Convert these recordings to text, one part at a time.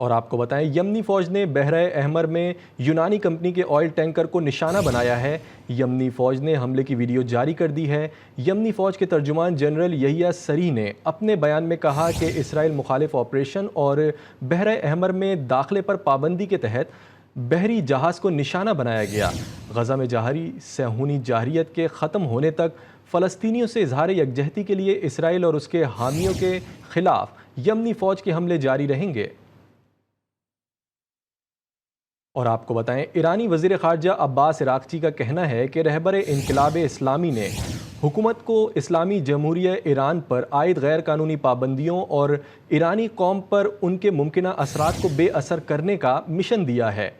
اور آپ کو بتائیں یمنی فوج نے بحیرہ احمر میں یونانی کمپنی کے آئل ٹینکر کو نشانہ بنایا ہے۔ یمنی فوج نے حملے کی ویڈیو جاری کر دی ہے۔ یمنی فوج کے ترجمان جنرل یحییٰ سریح نے اپنے بیان میں کہا کہ اسرائیل مخالف آپریشن اور بحیرہ احمر میں داخلے پر پابندی کے تحت بحری جہاز کو نشانہ بنایا گیا۔ غزہ میں جاری صہیونی جارحیت کے ختم ہونے تک فلسطینیوں سے اظہار یکجہتی کے لیے اسرائیل اور اس کے حامیوں کے خلاف یمنی فوج کے حملے جاری رہیں گے۔ اور آپ کو بتائیں ایرانی وزیر خارجہ عباس عراقچی کا کہنا ہے کہ رہبر انقلاب اسلامی نے حکومت کو اسلامی جمہوریہ ایران پر عائد غیر قانونی پابندیوں اور ایرانی قوم پر ان کے ممکنہ اثرات کو بے اثر کرنے کا مشن دیا ہے۔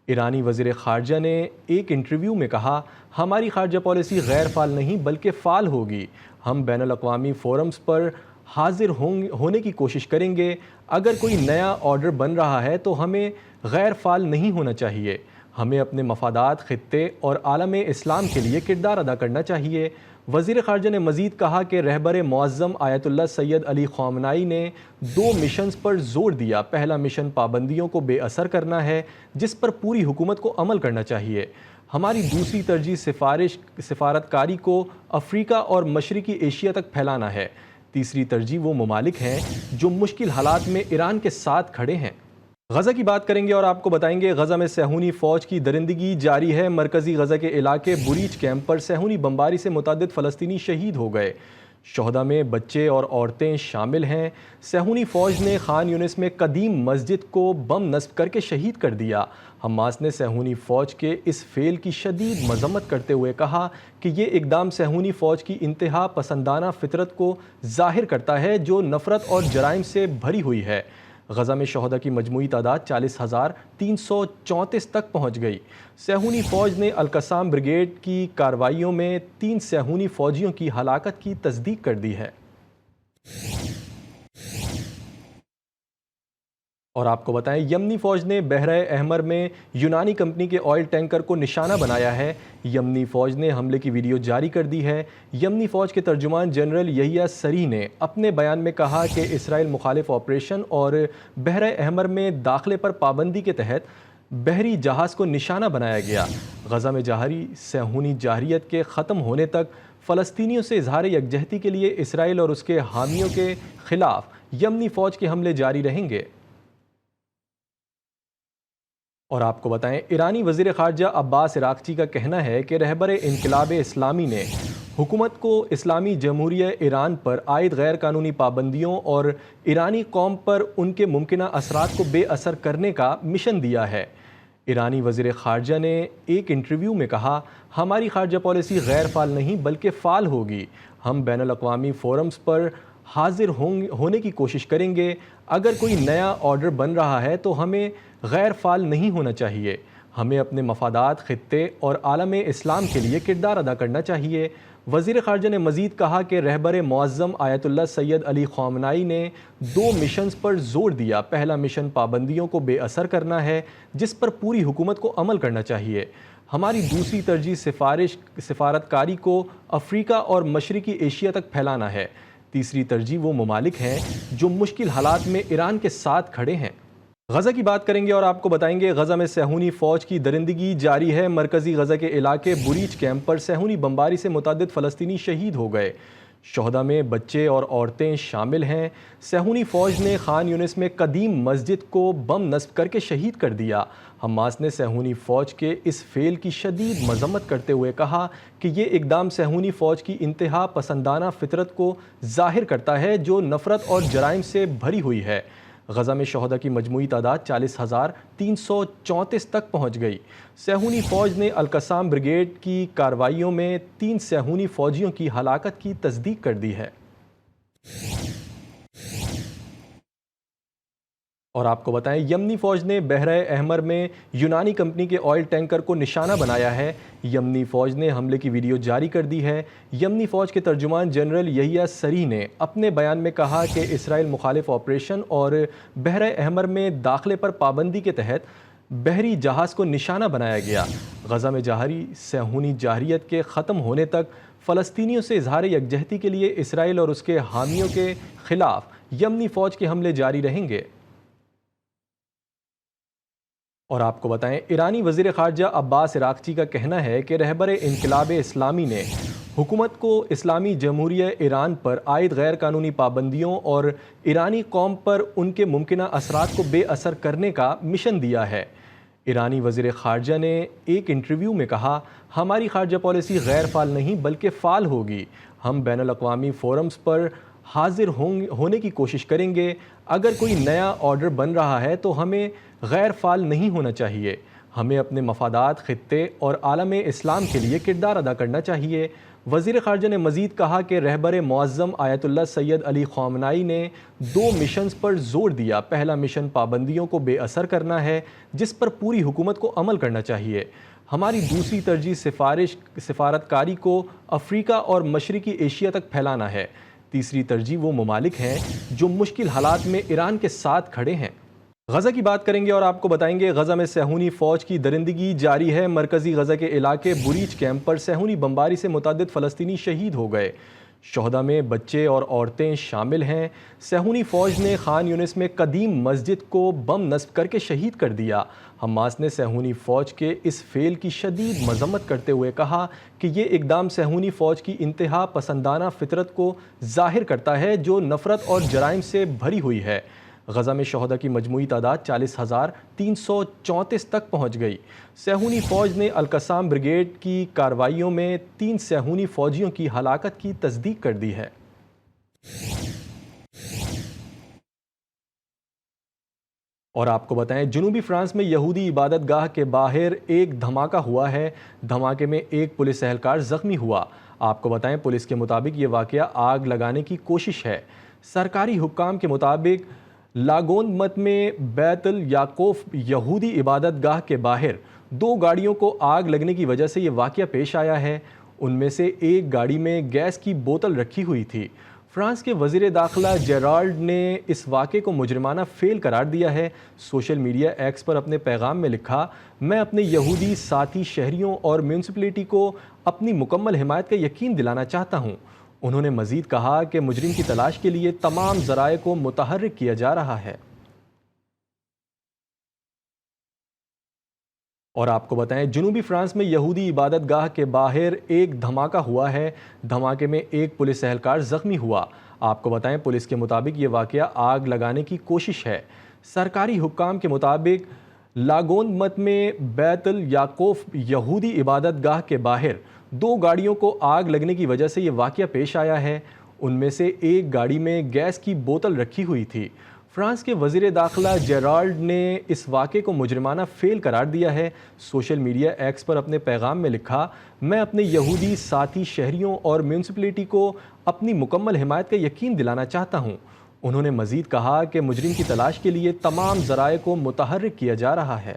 ایرانی وزیر خارجہ نے ایک انٹرویو میں کہا، ہماری خارجہ پالیسی غیر فعال نہیں بلکہ فعال ہوگی۔ ہم بین الاقوامی فورمز پر حاضر ہونے کی کوشش کریں گے۔ اگر کوئی نیا آرڈر بن رہا ہے تو ہمیں غیر فعال نہیں ہونا چاہیے۔ ہمیں اپنے مفادات، خطے اور عالم اسلام کے لیے کردار ادا کرنا چاہیے۔ وزیر خارجہ نے مزید کہا کہ رہبر معظم آیت اللہ سید علی خامنائی نے 2 مشنز پر زور دیا۔ پہلا مشن پابندیوں کو بے اثر کرنا ہے، جس پر پوری حکومت کو عمل کرنا چاہیے۔ ہماری دوسری ترجیح سفارتکاری کو افریقہ اور مشرقی ایشیا تک پھیلانا ہے۔ تیسری ترجیح وہ ممالک ہیں جو مشکل حالات میں ایران کے ساتھ کھڑے ہیں۔ غزہ کی بات کریں گے اور آپ کو بتائیں گے غزہ میں صہیونی فوج کی درندگی جاری ہے۔ مرکزی غزہ کے علاقے بریچ کیمپ پر صہیونی بمباری سے متعدد فلسطینی شہید ہو گئے۔ شہداء میں بچے اور عورتیں شامل ہیں۔ صہیونی فوج نے خان یونس میں قدیم مسجد کو بم نصب کر کے شہید کر دیا۔ حماس نے صہیونی فوج کے اس فعل کی شدید مذمت کرتے ہوئے کہا کہ یہ اقدام صہیونی فوج کی انتہا پسندانہ فطرت کو ظاہر کرتا ہے جو نفرت اور جرائم سے بھری ہوئی ہے۔ غزہ میں شہداء کی مجموعی تعداد 40,334 تک پہنچ گئی۔ صہیونی فوج نے القسام بریگیڈ کی کارروائیوں میں 3 صہیونی فوجیوں کی ہلاکت کی تصدیق کر دی ہے۔ اور آپ کو بتائیں یمنی فوج نے بحیرہ احمر میں یونانی کمپنی کے آئل ٹینکر کو نشانہ بنایا ہے۔ یمنی فوج نے حملے کی ویڈیو جاری کر دی ہے۔ یمنی فوج کے ترجمان جنرل یحییٰ سریح نے اپنے بیان میں کہا کہ اسرائیل مخالف آپریشن اور بحیرہ احمر میں داخلے پر پابندی کے تحت بحری جہاز کو نشانہ بنایا گیا۔ غزہ میں جاری صہیونی جارحیت کے ختم ہونے تک فلسطینیوں سے اظہار یکجہتی کے لیے اسرائیل اور اس کے حامیوں کے خلاف یمنی فوج کے حملے جاری رہیں گے۔ اور آپ کو بتائیں ایرانی وزیر خارجہ عباس عراقچی کا کہنا ہے کہ رہبر انقلاب اسلامی نے حکومت کو اسلامی جمہوریہ ایران پر عائد غیر قانونی پابندیوں اور ایرانی قوم پر ان کے ممکنہ اثرات کو بے اثر کرنے کا مشن دیا ہے۔ ایرانی وزیر خارجہ نے ایک انٹرویو میں کہا، ہماری خارجہ پالیسی غیر فعال نہیں بلکہ فعال ہوگی۔ ہم بین الاقوامی فورمز پر حاضر ہونے کی کوشش کریں گے۔ اگر کوئی نیا آرڈر بن رہا ہے تو ہمیں غیر فعال نہیں ہونا چاہیے۔ ہمیں اپنے مفادات، خطے اور عالم اسلام کے لیے کردار ادا کرنا چاہیے۔ وزیر خارجہ نے مزید کہا کہ رہبر معظم آیت اللہ سید علی خامنائی نے 2 مشنز پر زور دیا۔ پہلا مشن پابندیوں کو بے اثر کرنا ہے، جس پر پوری حکومت کو عمل کرنا چاہیے۔ ہماری دوسری ترجیح سفارتکاری کو افریقہ اور مشرقی ایشیا تک پھیلانا ہے۔ تیسری ترجیح وہ ممالک ہیں جو مشکل حالات میں ایران کے ساتھ کھڑے ہیں۔ غزہ کی بات کریں گے اور آپ کو بتائیں گے غزہ میں صہیونی فوج کی درندگی جاری ہے۔ مرکزی غزہ کے علاقے بریچ کیمپ پر صہیونی بمباری سے متعدد فلسطینی شہید ہو گئے۔ شہداء میں بچے اور عورتیں شامل ہیں۔ صہیونی فوج نے خان یونس میں قدیم مسجد کو بم نصب کر کے شہید کر دیا۔ حماس نے صہیونی فوج کے اس فعل کی شدید مذمت کرتے ہوئے کہا کہ یہ اقدام صہیونی فوج کی انتہا پسندانہ فطرت کو ظاہر کرتا ہے جو نفرت اور جرائم سے بھری ہوئی ہے۔ غزہ میں شہداء کی مجموعی تعداد 40,334 تک پہنچ گئی۔ صہیونی فوج نے القسام بریگیڈ کی کارروائیوں میں 3 صہیونی فوجیوں کی ہلاکت کی تصدیق کر دی ہے۔ اور آپ کو بتائیں یمنی فوج نے بحیرہ احمر میں یونانی کمپنی کے آئل ٹینکر کو نشانہ بنایا ہے۔ یمنی فوج نے حملے کی ویڈیو جاری کر دی ہے۔ یمنی فوج کے ترجمان جنرل یحییٰ سریح نے اپنے بیان میں کہا کہ اسرائیل مخالف آپریشن اور بحیرہ احمر میں داخلے پر پابندی کے تحت بحری جہاز کو نشانہ بنایا گیا۔ غزہ میں جاری صہیونی جارحیت کے ختم ہونے تک فلسطینیوں سے اظہار یکجہتی کے لیے اسرائیل اور اس کے حامیوں کے خلاف یمنی فوج کے حملے جاری رہیں گے۔ اور آپ کو بتائیں ایرانی وزیر خارجہ عباس عراقچی کا کہنا ہے کہ رہبر انقلاب اسلامی نے حکومت کو اسلامی جمہوریہ ایران پر عائد غیر قانونی پابندیوں اور ایرانی قوم پر ان کے ممکنہ اثرات کو بے اثر کرنے کا مشن دیا ہے۔ ایرانی وزیر خارجہ نے ایک انٹرویو میں کہا، ہماری خارجہ پالیسی غیر فعال نہیں بلکہ فعال ہوگی۔ ہم بین الاقوامی فورمز پر حاضر ہونے کی کوشش کریں گے۔ اگر کوئی نیا آرڈر بن رہا ہے تو ہمیں غیر فعال نہیں ہونا چاہیے۔ ہمیں اپنے مفادات، خطے اور عالم اسلام کے لیے کردار ادا کرنا چاہیے۔ وزیر خارجہ نے مزید کہا کہ رہبر معظم آیت اللہ سید علی خامنائی نے 2 مشنز پر زور دیا۔ پہلا مشن پابندیوں کو بے اثر کرنا ہے، جس پر پوری حکومت کو عمل کرنا چاہیے۔ ہماری دوسری ترجیح سفارتکاری کو افریقہ اور مشرقی ایشیا تک پھیلانا ہے۔ تیسری ترجیح وہ ممالک ہیں جو مشکل حالات میں ایران کے ساتھ کھڑے ہیں۔ غزہ کی بات کریں گے اور آپ کو بتائیں گے غزہ میں صہیونی فوج کی درندگی جاری ہے۔ مرکزی غزہ کے علاقے بریج کیمپ پر صہیونی بمباری سے متعدد فلسطینی شہید ہو گئے۔ شہداء میں بچے اور عورتیں شامل ہیں۔ صہیونی فوج نے خان یونس میں قدیم مسجد کو بم نصب کر کے شہید کر دیا۔ حماس نے صہیونی فوج کے اس فعل کی شدید مذمت کرتے ہوئے کہا کہ یہ اقدام صہیونی فوج کی انتہا پسندانہ فطرت کو ظاہر کرتا ہے جو نفرت اور جرائم سے بھری ہوئی ہے۔ غزہ میں شہداء کی مجموعی تعداد 40,334 تک پہنچ گئی۔ صہیونی فوج نے القسام بریگیڈ کی کارروائیوں میں 3 صہیونی فوجیوں کی ہلاکت کی تصدیق کر دی ہے۔ اور آپ کو بتائیں جنوبی فرانس میں یہودی عبادت گاہ کے باہر ایک دھماکہ ہوا ہے۔ دھماکے میں ایک پولیس اہلکار زخمی ہوا۔ آپ کو بتائیں پولیس کے مطابق یہ واقعہ آگ لگانے کی کوشش ہے۔ سرکاری حکام کے مطابق لاگون مت میں بیت الیعقوف یہودی عبادت گاہ کے باہر 2 گاڑیوں کو آگ لگنے کی وجہ سے یہ واقعہ پیش آیا ہے۔ ان میں سے ایک گاڑی میں گیس کی بوتل رکھی ہوئی تھی۔ فرانس کے وزیر داخلہ جیرالڈ نے اس واقعے کو مجرمانہ فعل قرار دیا ہے۔ سوشل میڈیا ایکس پر اپنے پیغام میں لکھا، میں اپنے یہودی ساتھی شہریوں اور میونسپلٹی کو اپنی مکمل حمایت کا یقین دلانا چاہتا ہوں۔ انہوں نے مزید کہا کہ مجرم کی تلاش کے لیے تمام ذرائع کو متحرک کیا جا رہا ہے۔ اور آپ کو بتائیں جنوبی فرانس میں یہودی عبادت گاہ کے باہر ایک دھماکہ ہوا ہے۔ دھماکے میں ایک پولیس اہلکار زخمی ہوا۔ آپ کو بتائیں پولیس کے مطابق یہ واقعہ آگ لگانے کی کوشش ہے۔ سرکاری حکام کے مطابق لاگون مت میں بیت الیعقوف یہودی عبادت گاہ کے باہر 2 گاڑیوں کو آگ لگنے کی وجہ سے یہ واقعہ پیش آیا ہے۔ ان میں سے ایک گاڑی میں گیس کی بوتل رکھی ہوئی تھی۔ فرانس کے وزیر داخلہ جیرالڈ نے اس واقعے کو مجرمانہ فعل قرار دیا ہے۔ سوشل میڈیا ایکس پر اپنے پیغام میں لکھا، میں اپنے یہودی ساتھی شہریوں اور میونسپلٹی کو اپنی مکمل حمایت کا یقین دلانا چاہتا ہوں۔ انہوں نے مزید کہا کہ مجرم کی تلاش کے لیے تمام ذرائع کو متحرک کیا جا رہا ہے۔